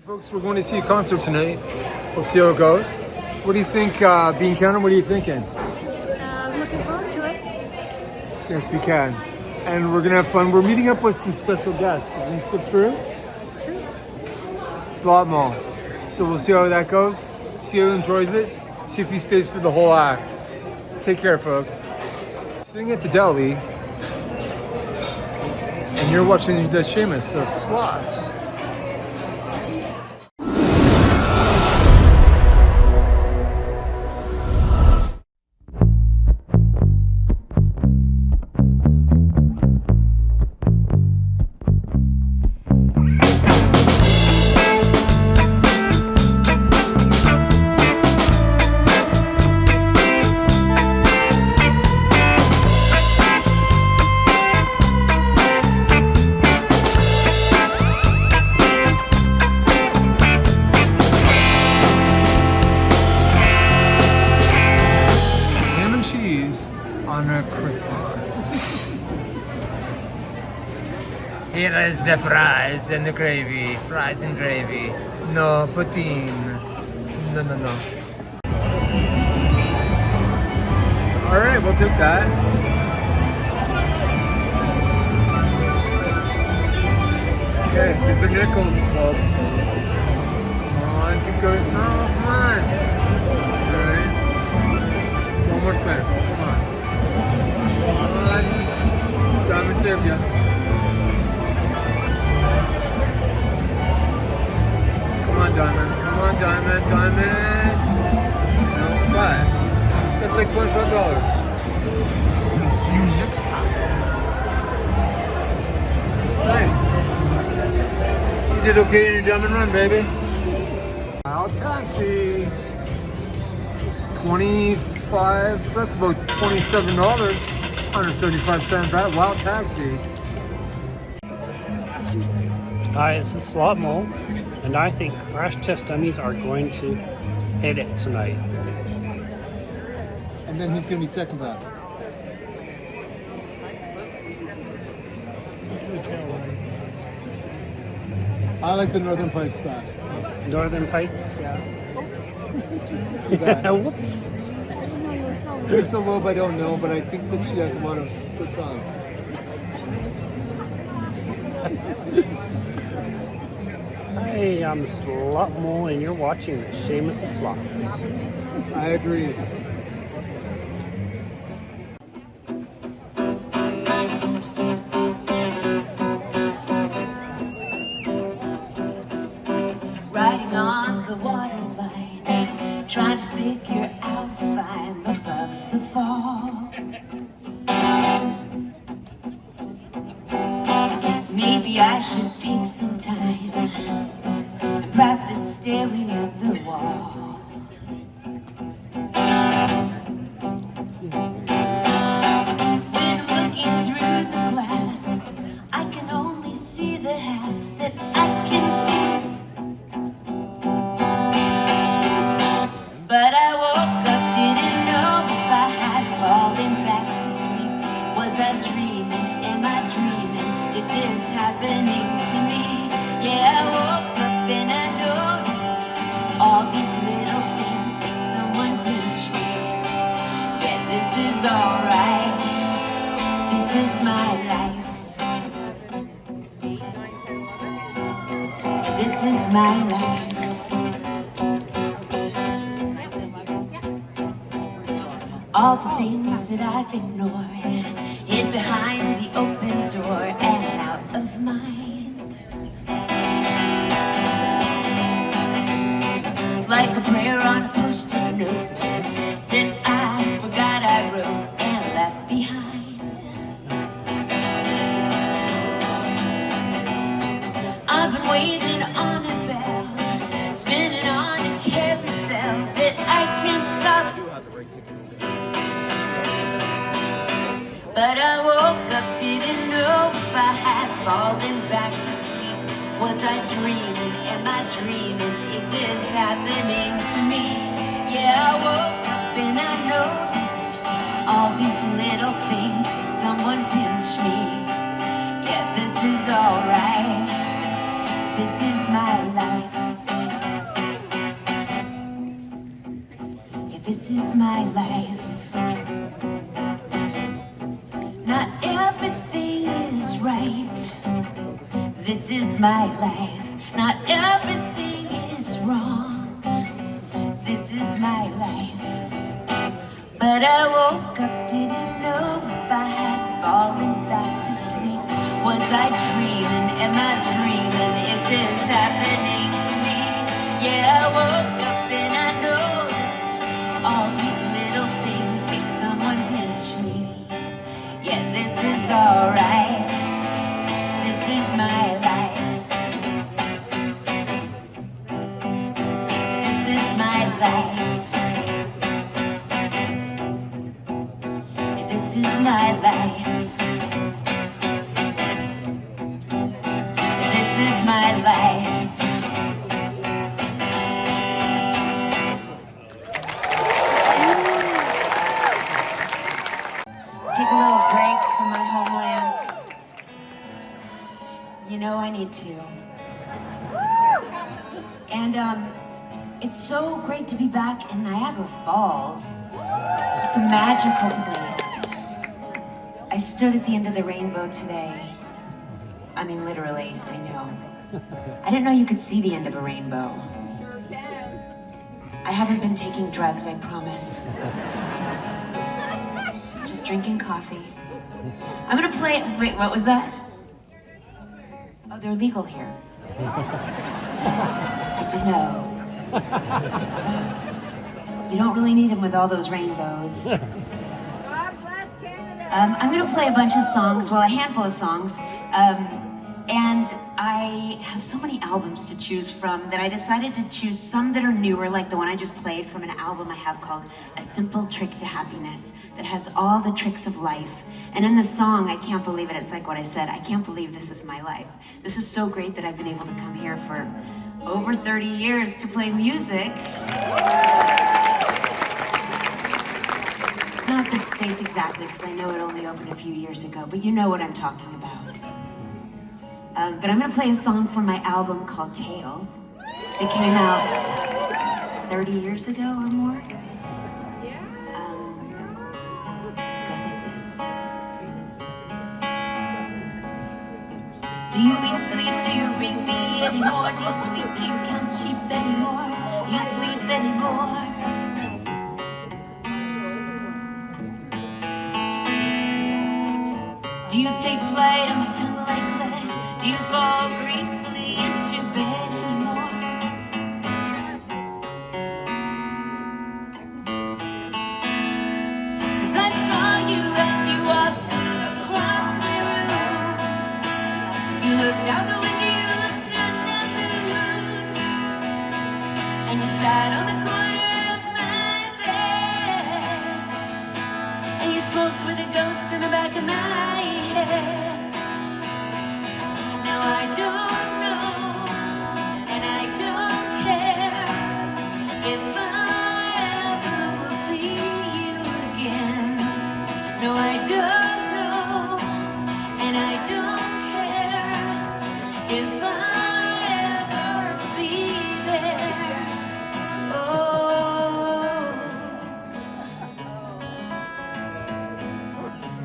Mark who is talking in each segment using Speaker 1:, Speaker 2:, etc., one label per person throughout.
Speaker 1: Folks, we're going to see a concert tonight. We'll see how it goes. What do you think, Bean Counter? What are you thinking?
Speaker 2: Looking forward to it.
Speaker 1: Yes, we can. And we're going to have fun. We're meeting up with some special guests. Isn't it true?
Speaker 2: It's true.
Speaker 1: Slot Mall. So we'll see how that goes. See how he enjoys it. See if he stays for the whole act. Take care, folks. Sitting at the deli. And you're watching the Shamus of Slots. On a croissant. Here is the fries and the gravy. Fries and gravy. No poutine. No. Alright, we'll take that. Okay, these are Nichols clubs. Come on, keep going. No, come on. Alright. One more spin. Come on. Come on. Diamond serve ya. Come on, Diamond. Come on, Diamond. Diamond. No, what? That's like $25. We'll see you next time. Nice. You did okay in your jump and run, baby. Wild taxi. 25, that's about $27, 175 cents, that Wild Taxi.
Speaker 3: Hi, this is Slot Mall, and I think Crash Test Dummies are going to hit it tonight.
Speaker 1: And then who's going to be second best? I like the Northern Pikes best.
Speaker 3: Northern Pikes, yeah. Whoops.
Speaker 1: Lisa Loeb, I don't know, but I think that she has a lot of good songs.
Speaker 3: Hi, I'm Slot Mole, and you're watching the Shamus of Slots.
Speaker 1: I agree.
Speaker 4: Riding on the waterline, trying to figure out if I'm above the fall. Maybe I should take some time and practice staring at the wall. When I'm looking through the glass, I can only see the half that I can see. But I woke up, didn't know if I had fallen back to sleep. Was I dreaming? Am I dreaming? This is happening to me. Yeah, I woke up and I noticed all these little things. If someone pinched me, yeah, this is alright. This is my life. This is my life. All the things that I've ignored, hid behind the open door and out of mind. Like a prayer on a post-it note that I forgot I wrote and left behind. I've been waiting on a bell, spinning on a carousel that I can't stop. But I woke up, didn't know if I had fallen back to sleep. Was I dreaming? Am I dreaming? Is this happening to me? Yeah, I woke up and I noticed all these little things. Someone pinched me. Yeah, this is alright. This is my life. This is my life. Not everything is right. This is my life. Not everything is wrong. This is my life. But I woke up, didn't know if I had fallen back to sleep. Was I dreaming? Am I dreaming? Is this happening to me? Yeah, I woke up and I noticed all these little things. May someone pinch me? Yeah, this is alright. This is my life. This is my life. This is my life. This is my life. Take a little break from my homeland. You know I need to. And it's so great to be back in Niagara Falls. It's a magical place. I stood at the end of the rainbow today. I mean, literally, I know. I didn't know you could see the end of a rainbow. I haven't been taking drugs, I promise. Just drinking coffee. I'm gonna play, wait, what was that? Oh, they're legal here. I didn't know. You don't really need them with all those rainbows. I'm going to play a bunch of songs, well, a handful of songs, and I have so many albums to choose from that I decided to choose some that are newer, like the one I just played from an album I have called A Simple Trick to Happiness, that has all the tricks of life. And in the song, I can't believe it, it's like what I said, I can't believe this is my life. This is so great that I've been able to come here for over 30 years to play music. Not this space exactly, because I know it only opened a few years ago, but you know what I'm talking about. But I'm going to play a song from my album called Tales. It came out 30 years ago or more. It goes like this. Do you eat, sleep? Do you ring me anymore? Do you sleep? Do you count sheep anymore? Do you sleep anymore? Do you take flight on my tongue like lead? Do you fall gracefully into bed anymore? Cause I saw you as you walked across my room. You looked out the window, you looked at the moon. And you sat on the corner of my bed. And you smoked with a ghost in the back of my head. Now I don't know, and I don't care if I ever will see you again. No, I don't know, and I don't care if I ever be there. Oh.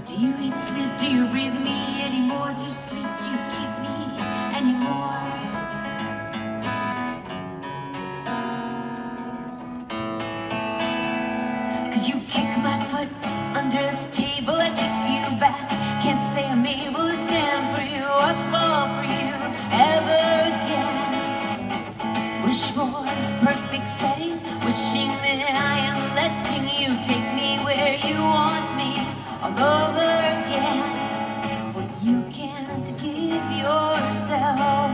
Speaker 4: Do you eat, sleep? Do you breathe me anymore? Do you sleep? Do you keep me anymore? Cause you kick my foot under the table, I kick you back. Can't say I'm able to stand for you or fall for you ever again. Wish for a perfect setting, wishing that I am letting you take me where you want me all over again. Well, you can't give yourself,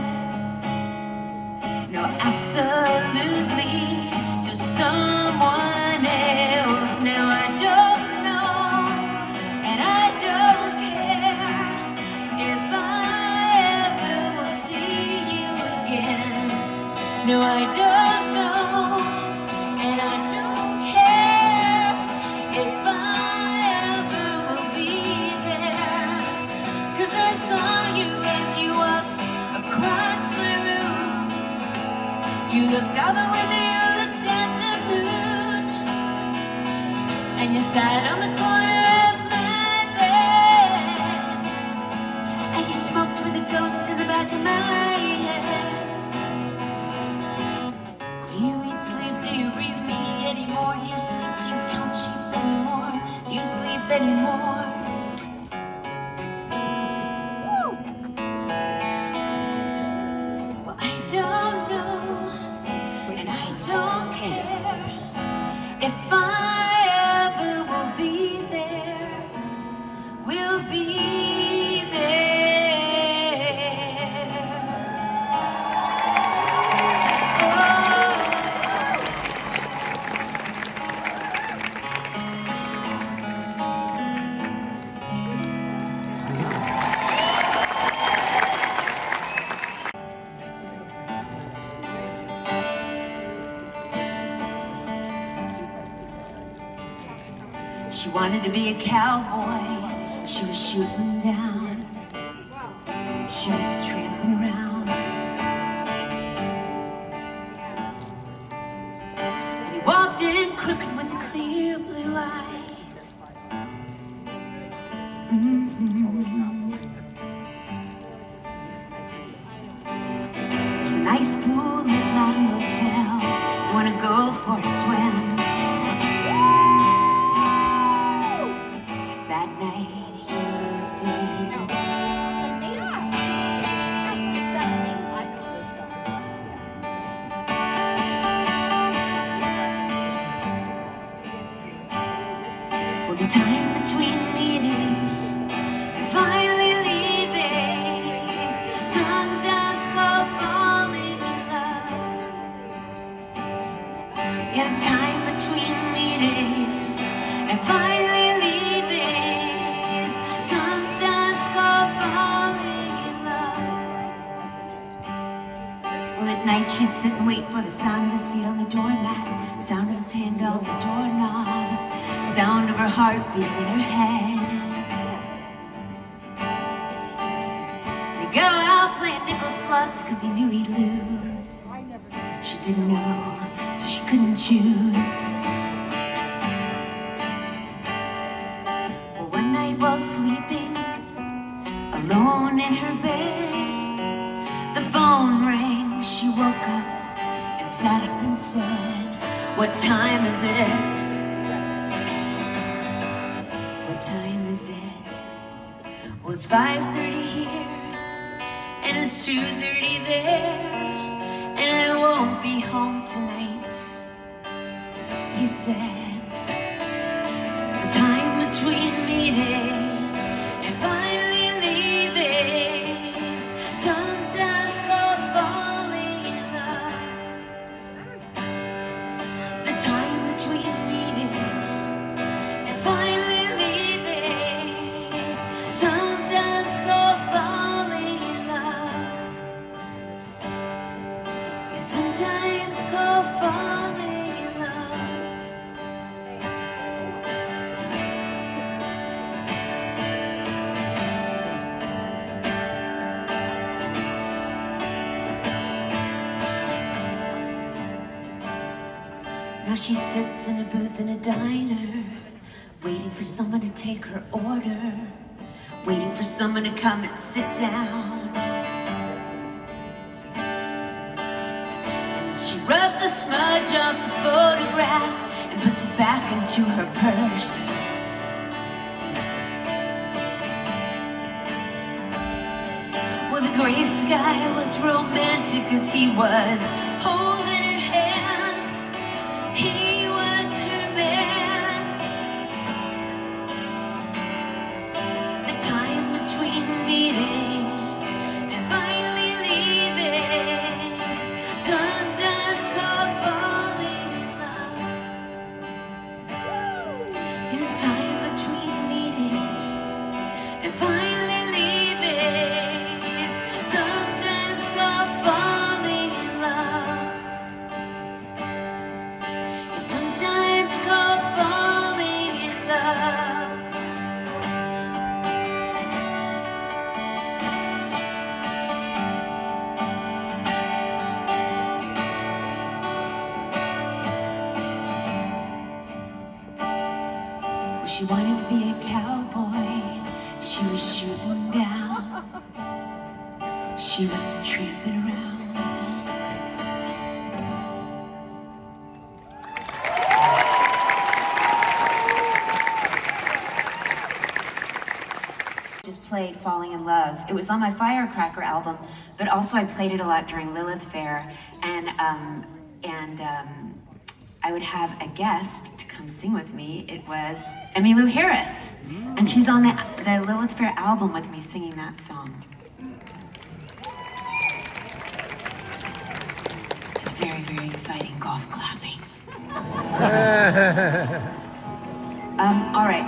Speaker 4: no, absolutely, to someone else. Now I don't know, and I don't care if I ever will see you again. No, I don't know, and I don't care if I ever will be there. Cause I saw you as you walked across my room. You looked out the window, you looked at the moon. and you sat on the corner of my bed, and you smoked with a ghost in the back of my head. Do you eat, sleep, do you breathe me anymore? Do you sleep, do you count sheep anymore? Do you sleep anymore? Well, I don't know, and I don't care if I ever will be there. We'll be there. She wanted to be a cowboy. She was shooting down. She was tramping around. And he walked in crooked with the clear blue eyes. There's a nice pool at my hotel. You wanna go for a swim? That night he moved in. Well, the time between meeting and finally leaving is sometimes called falling in love. Yeah, the time between meeting and finally leaving is sometimes called falling in love. Well, at night she'd sit and wait for the sound of his feet on the doormat, sound of his hand on the doorknob, sound of her heartbeat in her head. And he'd go out playing nickel slots cause he knew he'd lose. She didn't know, so she couldn't choose. Well, one night while sleeping, alone in her bed, the phone rang. She woke up and sat up and said, "What time is it? What time is it?" Well, it's 5:30 here, and it's 2:30 there, and I won't be home tonight. He said, the time between meeting and finally leaving is sometimes called falling in love. The time between meeting and finally leaving is sometimes called falling in love. Is sometimes called falling in love. Now she sits in a booth in a diner, waiting for someone to take her order, waiting for someone to come and sit down. And she rubs a smudge off the photograph and puts it back into her purse. Well, the gray sky was romantic as he was holding her hand. He was her man. The time between meeting and finally leaving is sometimes called falling in love. The time between meeting and finally leaving is sometimes called falling in love. She wanted to be a cowboy. She was shooting down. She was tramping around. Just played Falling in Love. It was on my Firecracker album, but also I played it a lot during Lilith Fair, and I would have a guest to come sing with me. It was Emmylou Harris, and she's on the Lilith Fair album with me singing that song. It's very, very exciting golf clapping. All right.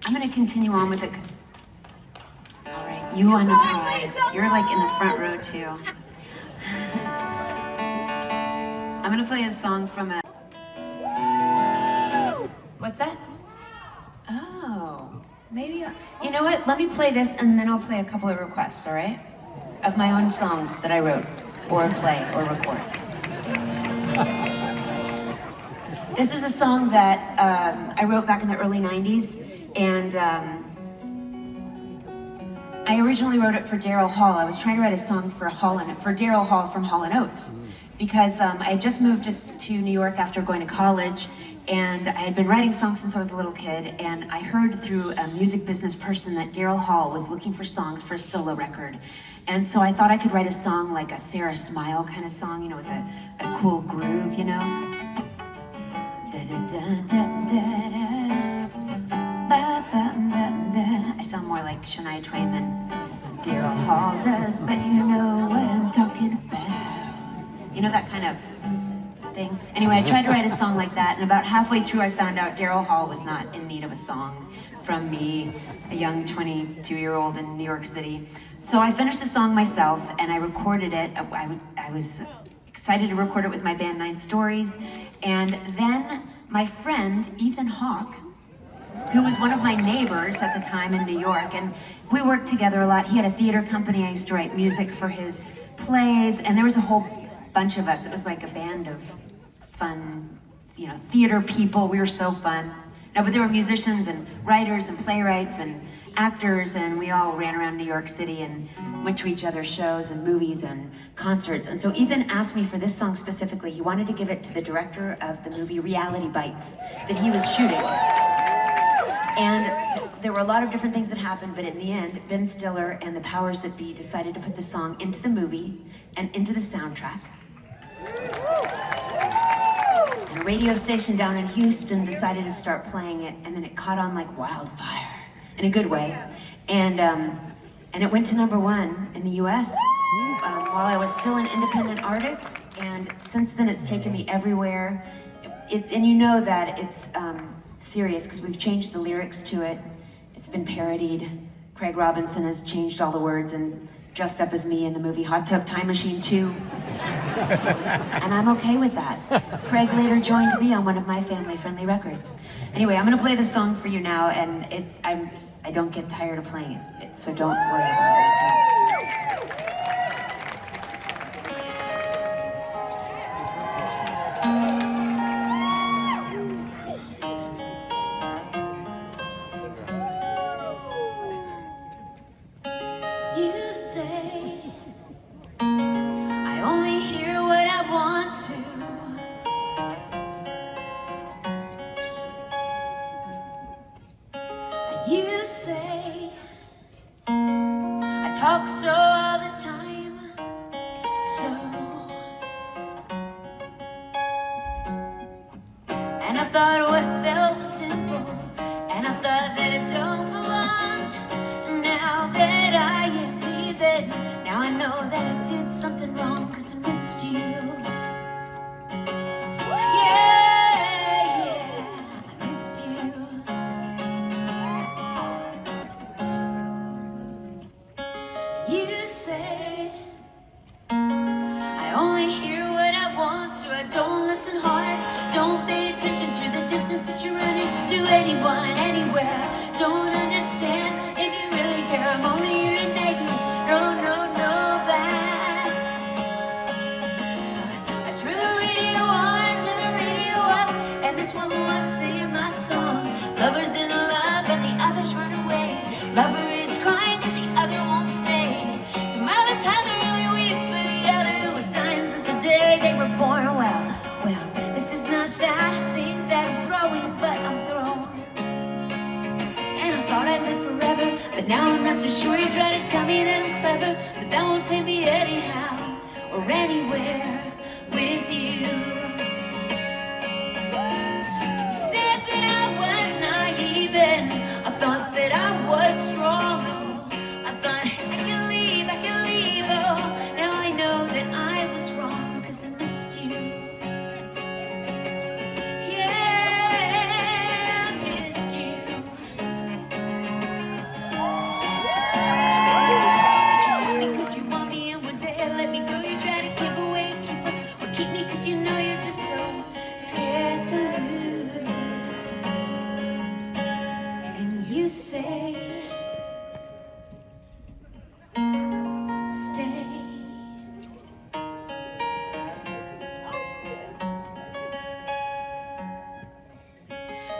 Speaker 4: I'm gonna continue on with it. All right, you won the prize. You're like in the front row too. I'm gonna play a song from a... What's that? Oh, maybe, you know what? Let me play this and then I'll play a couple of requests, all right? Of my own songs that I wrote, or play, or record. This is a song that I wrote back in the early 90s, and I originally wrote it for Daryl Hall. I was trying to write a song for Daryl Hall from Hall & Oates, because I had just moved to New York after going to college, and I had been writing songs since I was a little kid, and I heard through a music business person that Daryl Hall was looking for songs for a solo record. And so I thought I could write a song like a Sarah Smile kind of song, you know, with a cool groove, you know? I sound more like Shania Twain than Daryl Hall does, but you know what I'm talking about. You know, that kind of thing. Anyway, I tried to write a song like that, and about halfway through I found out Daryl Hall was not in need of a song from me, a young 22-year-old in New York City. So I finished the song myself, and I recorded it. I was excited to record it with my band 9 Stories, and then my friend Ethan Hawke, who was one of my neighbors at the time in New York, and we worked together a lot. He had a theater company. I used to write music for his plays, and there was a whole bunch of us. It was like a band of fun, you know, theater people. We were so fun. No, but there were musicians and writers and playwrights and actors, and we all ran around New York City and went to each other's shows and movies and concerts. And so Ethan asked me for this song specifically. He wanted to give it to the director of the movie Reality Bites that he was shooting. And there were a lot of different things that happened, but in the end, Ben Stiller and the powers that be decided to put the song into the movie and into the soundtrack. And a radio station down in Houston decided to start playing it, and then it caught on like wildfire, in a good way. And it went to #1 in the US while I was still an independent artist, and since then it's taken me everywhere. And you know that it's serious because we've changed the lyrics to it. It's been parodied. Craig Robinson has changed all the words and dressed up as me in the movie Hot Tub Time Machine 2. And I'm okay with that. Craig later joined me on one of my family-friendly records. Anyway, I'm gonna play this song for you now, and I don't get tired of playing it, so don't worry about it. You say I only hear what I want to. And you say I talk so all the time, so. And I thought what felt simple, and I thought that it don't belong. Now that I am leaving, now I know that I did something wrong, 'cause I missed you. Yeah, I missed you. You say I only hear what I want to. I don't listen hard, don't pay attention to the distance that you're running. To anyone, anywhere, don't understand. If you really care, I'm only hearing negative. No bad. So I turn the radio on, turn the radio up, and this one was singing my song. Lover's in love and the others run away. Lover is crying cause the other won't stay. Some of us have to really weep for the other who was dying since the day they were born. Well, this is not that thing that I'm growing, but I'm thrown. And I thought I'd live forever, but now I'm not so sure. You try to tell me that I'm clever, but that won't take me anyhow or anywhere with you. You said that I was naive and I thought that I was strong. I thought I can leave, oh. Now I know that I was wrong, cause I missed you. Yeah, I missed you. Said you want me cause you want me, and one day I let me go. You try to give away and keep up, or keep me cause you know you're just so scared to lose. And you say stay.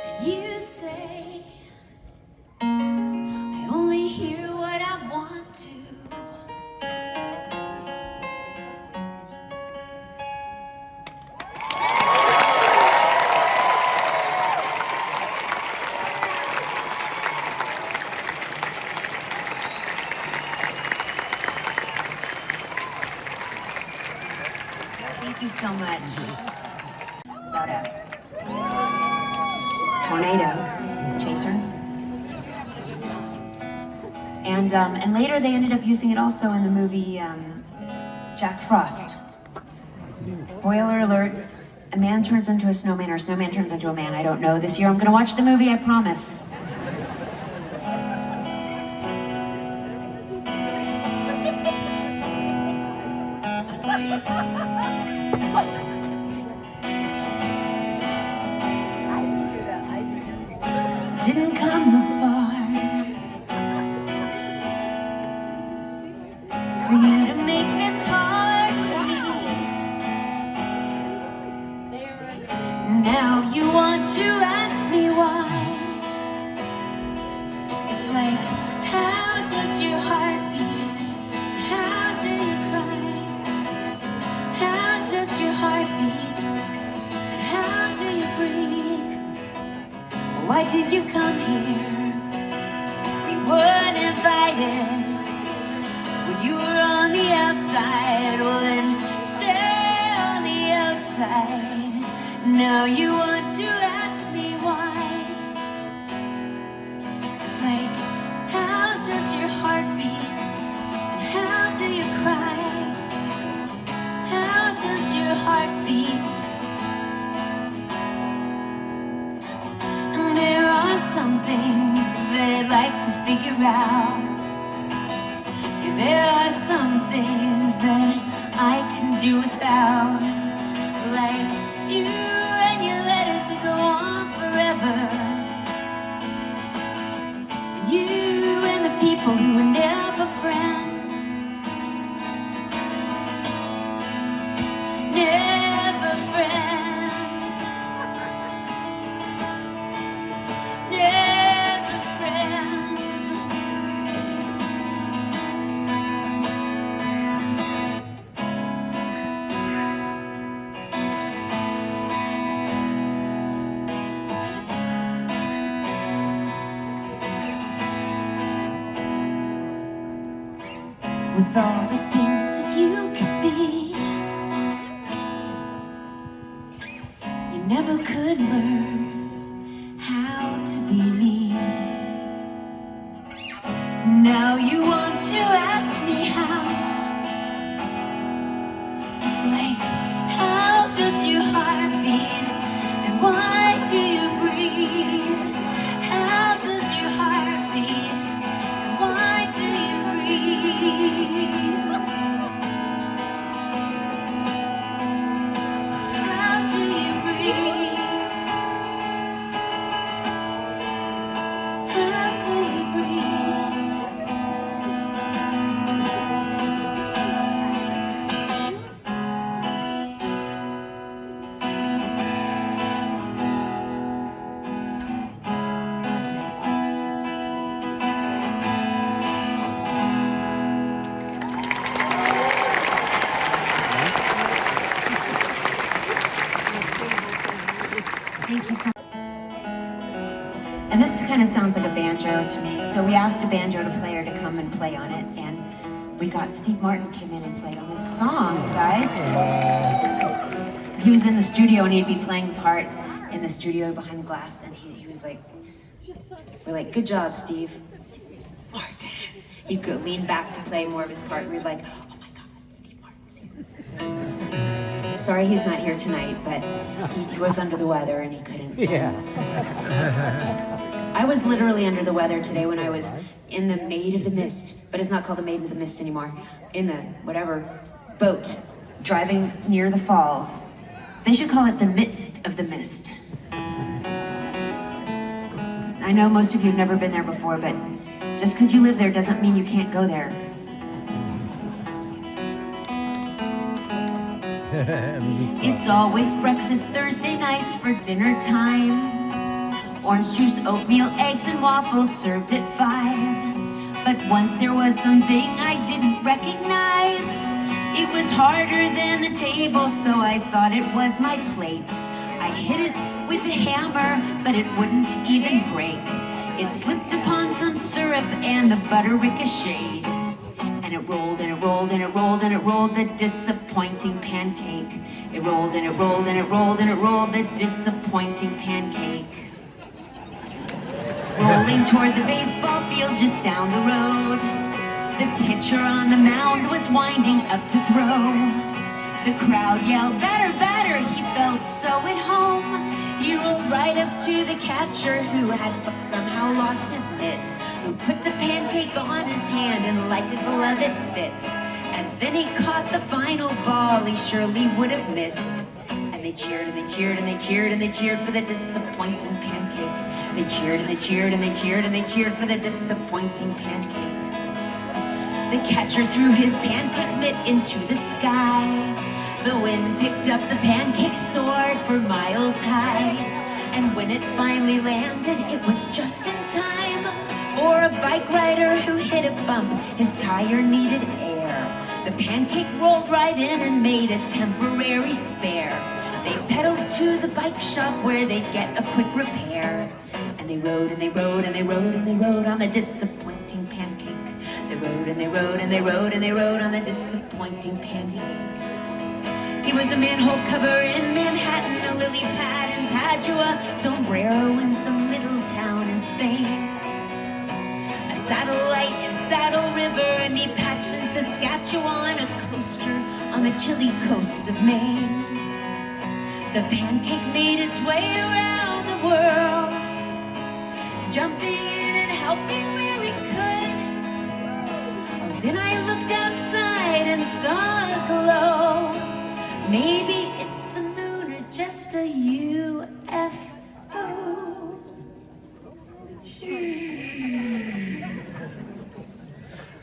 Speaker 4: And you say I only hear what I want to. Thank you so much. About a tornado chaser. And later they ended up using it also in the movie Jack Frost. Spoiler alert, a man turns into a snowman or a snowman turns into a man. I don't know. This year I'm gonna watch the movie, I promise. Didn't come this far for you to make this hard for me. Now you want to ask me why. It's like, how does your heart beat? How do you cry? How does your heart beat? And how do you breathe? Why did you come here? We weren't invited when you were on the outside. Well then, stay on the outside. Now you want to ask me why. It's like, how does your heart beat? And how do you cry? How does your heart beat? And there are some things that I'd like to figure out. Yeah, there are some things that I can do without. Like you and your letters that go on forever. You and the people who were never friends. Never friends. Never friends. With all the things that you could be, you never could learn how to be me. Now you want to ask me how. It's like, how does your heart beat? And why do you breathe? How does your heart beat? And why do you breathe? How do you breathe? How do you breathe? Thank you so much. And this kind of sounds like a banjo to me. So we asked a banjo player to come and play on it, and we got Steve Martin came in and played on this song, guys. He was in the studio and he'd be playing the part in the studio behind the glass, and he was like, we're like, good job, Steve. Martin. He'd go lean back to play more of his part, and we're like, oh my God, Steve Martin's here. Sorry he's not here tonight, but he was under the weather and he couldn't.
Speaker 3: Yeah.
Speaker 4: I was literally under the weather today when I was in the Maid of the Mist, but it's not called the Maid of the Mist anymore. In the whatever boat, driving near the falls. They should call it the Midst of the Mist. I know most of you have never been there before, but just because you live there doesn't mean you can't go there. It's always breakfast Thursday nights for dinner time. Orange juice, oatmeal, eggs, and waffles served at 5. But once there was something I didn't recognize. It was harder than the table, so I thought it was my plate. I hit it with a hammer, but it wouldn't even break. It slipped upon some syrup and the butter ricocheted. And it rolled and it rolled and it rolled and it rolled, the disappointing pancake. It rolled and it rolled and it rolled and it rolled, the disappointing pancake. Rolling toward the baseball field just down the road. The pitcher on the mound was winding up to throw. The crowd yelled, batter, batter, he felt so at home. He rolled right up to the catcher who had somehow lost his mitt, who put the pancake on his hand and like a glove it fit. And then he caught the final ball he surely would have missed. And they cheered and they cheered and they cheered and they cheered for the disappointing pancake. They cheered and they cheered and they cheered and they cheered for the disappointing pancake. The catcher threw his pancake mitt into the sky. The wind picked up the pancake, soared for miles high. And when it finally landed, it was just in time for a bike rider who hit a bump. His tire needed air. The pancake rolled right in and made a temporary spare. They pedaled to the bike shop where they'd get a quick repair. And they rode and they rode and they rode and they rode on the disappointing pancake. They rode and they rode and they rode and they rode on the disappointing pancake. He was a manhole cover in Manhattan, a lily pad in Padua, sombrero in some little town in Spain, a satellite in Saddle River, a knee patch in Saskatchewan, a coaster on the chilly coast of Maine. The pancake made its way around the world, jumping in and helping where it could. Oh, then I looked outside and saw a glow. Maybe it's the moon or just a UFO.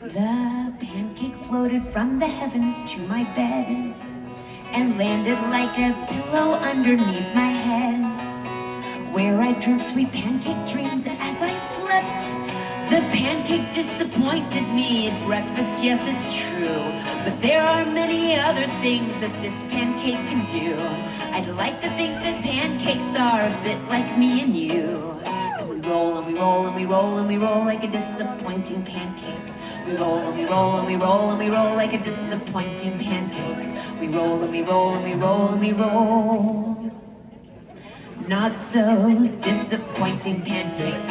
Speaker 4: The pancake floated from the heavens to my bed and landed like a pillow underneath my head, where I dreamt sweet pancake dreams as I slept. The pancake disappointed me at breakfast, yes, it's true. But there are many other things that this pancake can do. I'd like to think that pancakes are a bit like me and you. And we roll and we roll and we roll and we roll like a disappointing pancake. We roll and we roll and we roll and we roll like a disappointing pancake. We roll and we roll and we roll and we roll. Not so disappointing pancake.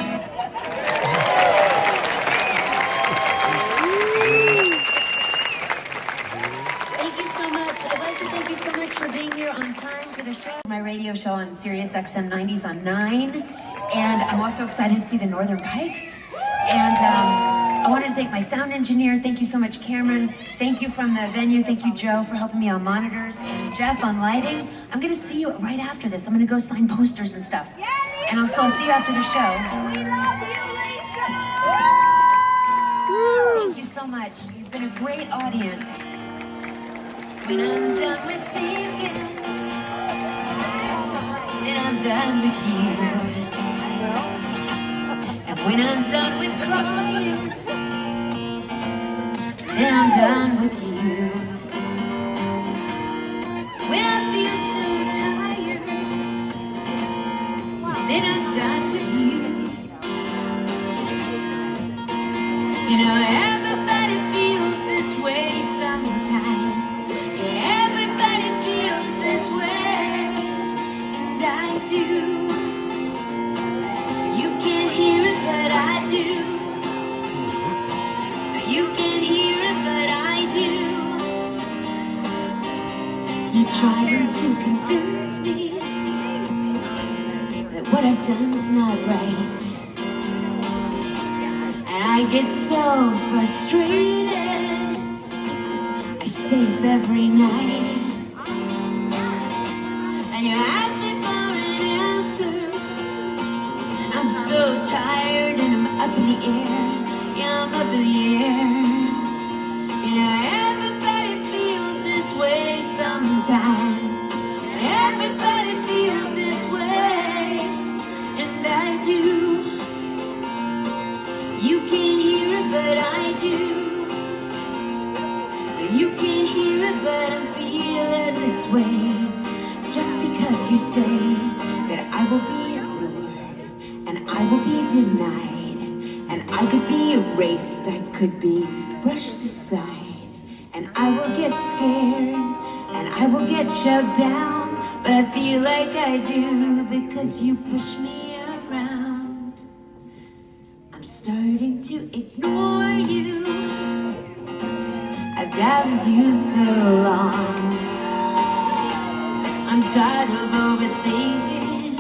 Speaker 4: For being here on time for the show. My radio show on Sirius XM 90s on 9. And I'm also excited to see the Northern Pikes. And I wanted to thank my sound engineer. Thank you so much, Cameron. Thank you from the venue. Thank you, Joe, for helping me on monitors. And Jeff on lighting. I'm going to see you right after this. I'm going to go sign posters and stuff. And also I'll see you after the show.
Speaker 2: We love you, Lisa!
Speaker 4: Thank you so much. You've been a great audience. When I'm done with thinking, then I'm done with you. And when I'm done with crying, then I'm done with you. When I feel so tired, when I'm done with you. You know, everybody feels this way sometimes. Yeah, everybody feels this way, and I do. You can't hear it, but I do. You can't hear it, but I do. You're trying to convince me that what I've done's not right. And I get so frustrated, I stay up every night. And you ask me for an answer, and I'm so tired and I'm up in the air. Yeah, I'm up in the air. You know, everybody feels this way sometimes. Everybody feels this way, and I do. You can't hear it, but I do. You can't hear it, but I'm feeling this way. Just because you say that I will be ignored, and I will be denied, and I could be erased, I could be brushed aside, and I will get scared, and I will get shoved down, but I feel like I do because you push me around. I'm starting to ignore you. I've doubted you so long. I'm tired of overthinking,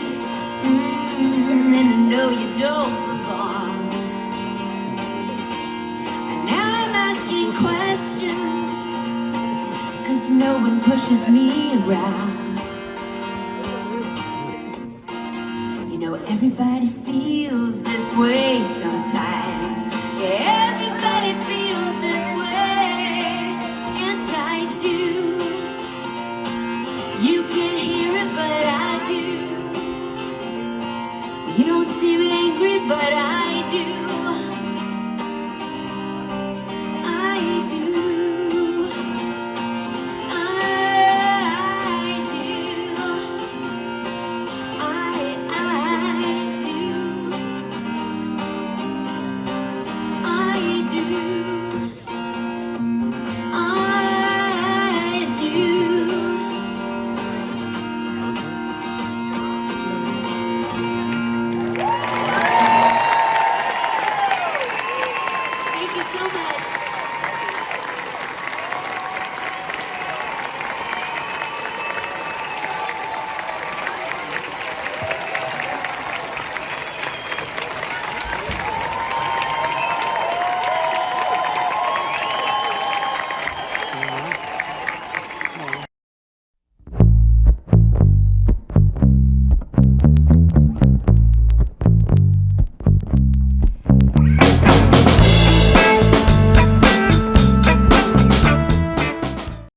Speaker 4: and I know you don't belong. And now I'm asking questions, 'cause no one pushes me around. You know, everybody feels this way sometimes. Yeah, everybody feels this way, and I do. You can't hear it, but I do. You don't seem angry, but I do.